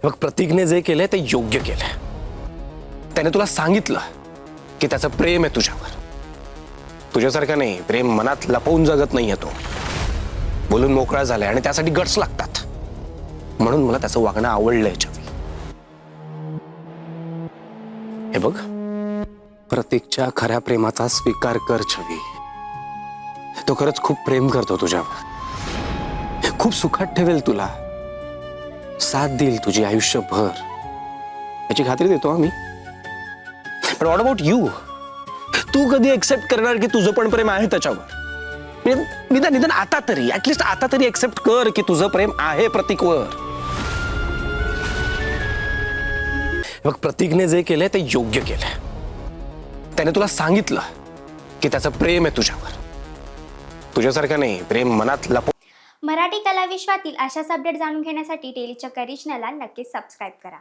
बघ, प्रतीकने जे केलंय ते योग्य केलंय. त्याने तुला सांगितलं की त्याचं प्रेम आहे तुझ्यावर. तुझ्यासारखं नाही, प्रेम मनात लपवून जगत नाहीये तो. बोलून मोकळा झालाय आणि त्यासाठी गट्स लागतात. म्हणून मला त्याचं वागणं आवडलंय छवी. हे बघ, प्रतीकच्या खऱ्या प्रेमाचा स्वीकार कर छवी. तो खरंच खूप प्रेम करतो तुझ्यावर. खूप सुखात ठेवेल तुला, साथ देईल तुझी आयुष्यभर, याची खात्री देतो आम्ही. पण व्हॉट अबाउट यू? तू कधी एक्सेप्ट करणार की तुझं पण प्रेम आहे त्याच्यावर? निदान आता तरी, ऍटलिस्ट आता तरी एक्सेप्ट कर की तुझं प्रेम आहे प्रतीकवर. बघ, प्रतीकने जे केलंय ते योग्य केलंय. त्याने तुला सांगितलं की त्याचं प्रेम आहे तुझ्यावर. तुझ्यासारखं नाही, प्रेम मनात लपव. मराठी कला विश्वातील अशाच अपडेट जाणून घेण्यासाठी डेली चक्कर रिजनला नक्कीच सबस्क्राईब करा.